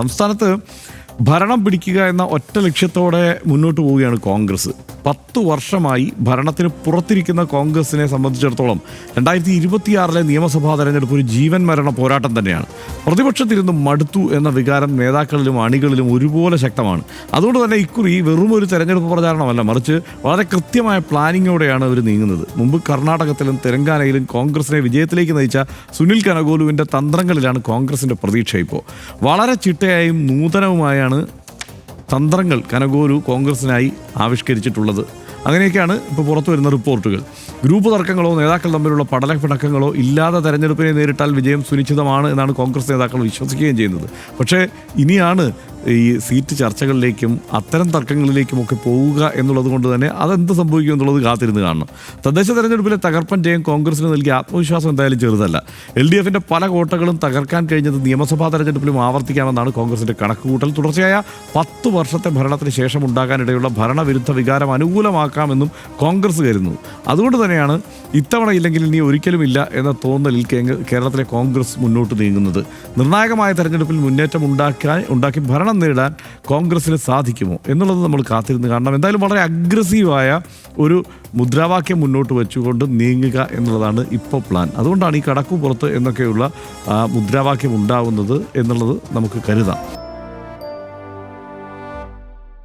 സംസ്ഥാനത്ത് ഭരണം പിടിക്കുക എന്ന ഒറ്റ ലക്ഷ്യത്തോടെ മുന്നോട്ട് പോവുകയാണ് കോൺഗ്രസ്. 10 വർഷമായി ഭരണത്തിന് പുറത്തിരിക്കുന്ന കോൺഗ്രസിനെ സംബന്ധിച്ചിടത്തോളം 2026 നിയമസഭാ തെരഞ്ഞെടുപ്പ് ഒരു ജീവൻ മരണ പോരാട്ടം തന്നെയാണ്. പ്രതിപക്ഷത്തിരുന്ന് മടുത്തു എന്ന വികാരം നേതാക്കളിലും അണികളിലും ഒരുപോലെ ശക്തമാണ്. അതുകൊണ്ട് തന്നെ ഇക്കുറി വെറും ഒരു തെരഞ്ഞെടുപ്പ് പ്രചാരണമല്ല, മറിച്ച് വളരെ കൃത്യമായ പ്ലാനിങ്ങോടെയാണ് അവർ നീങ്ങുന്നത്. മുമ്പ് കർണാടകത്തിലും തെലങ്കാനയിലും കോൺഗ്രസിനെ വിജയത്തിലേക്ക് നയിച്ച സുനിൽ കനഗോലുവിൻ്റെ തന്ത്രങ്ങളിലാണ് കോൺഗ്രസിൻ്റെ പ്രതീക്ഷ. ഇപ്പോൾ വളരെ ചിട്ടയായും നൂതനവുമായാണ് തന്ത്രങ്ങൾ കനഗോലു കോൺഗ്രസിനായി ആവിഷ്കരിച്ചിട്ടുള്ളത്. അങ്ങനെയൊക്കെയാണ് ഇപ്പോൾ പുറത്തു വരുന്ന റിപ്പോർട്ടുകൾ. ഗ്രൂപ്പ് തർക്കങ്ങളോ നേതാക്കൾ തമ്മിലുള്ള പടലപ്പിണക്കങ്ങളോ ഇല്ലാതെ തെരഞ്ഞെടുപ്പിനെ നേരിട്ടാൽ വിജയം സുനിശ്ചിതമാണ് എന്നാണ് കോൺഗ്രസ് നേതാക്കൾ വിശ്വസിക്കുകയും ചെയ്യുന്നത്. പക്ഷേ ഇനിയാണ് ഈ സീറ്റ് ചർച്ചകളിലേക്കും അത്തരം തർക്കങ്ങളിലേക്കുമൊക്കെ പോവുക എന്നുള്ളത് കൊണ്ട് തന്നെ അതെന്ത് സംഭവിക്കും എന്നുള്ളത് കാത്തിരുന്ന് കാണണം. തദ്ദേശ തെരഞ്ഞെടുപ്പിലെ തകർപ്പൻ ജയം കോൺഗ്രസിന് നൽകിയ ആത്മവിശ്വാസം എന്തായാലും ചെറുതല്ല. LDFിൻ്റെ പല കോട്ടകളും തകർക്കാൻ കഴിഞ്ഞത് നിയമസഭാ തെരഞ്ഞെടുപ്പിലും ആവർത്തിക്കാമെന്നാണ് കോൺഗ്രസിൻ്റെ കണക്കുകൂട്ടൽ. തുടർച്ചയായ 10 വർഷത്തെ ഭരണത്തിന് ശേഷം ഉണ്ടാകാനിടയുള്ള ഭരണവിരുദ്ധ വികാരം അനുകൂലമാക്കാമെന്നും കോൺഗ്രസ് കരുതുന്നു. അതുകൊണ്ട് തന്നെയാണ് ഇത്തവണ ഇല്ലെങ്കിൽ ഇനി ഒരിക്കലും ഇല്ല എന്ന തോന്നലിൽ കേരളത്തിലെ കോൺഗ്രസ് മുന്നോട്ട് നീങ്ങുന്നത്. നിർണായകമായ തെരഞ്ഞെടുപ്പിൽ മുന്നേറ്റം ഉണ്ടാക്കി ഭരണം നേടാൻ കോൺഗ്രസിന് സാധിക്കുമോ എന്നുള്ളത് നമ്മൾ കാത്തിരുന്ന് കാണണം. എന്തായാലും വളരെ അഗ്രസീവായ ഒരു മുദ്രാവാക്യം മുന്നോട്ട് വെച്ചുകൊണ്ട് നീങ്ങുക എന്നുള്ളതാണ് ഇപ്പോൾ പ്ലാൻ. അതുകൊണ്ടാണ് ഈ കടക്കു പുറത്ത് എന്നൊക്കെയുള്ള മുദ്രാവാക്യം ഉണ്ടാവുന്നത് എന്നുള്ളത് നമുക്ക് കരുതാം.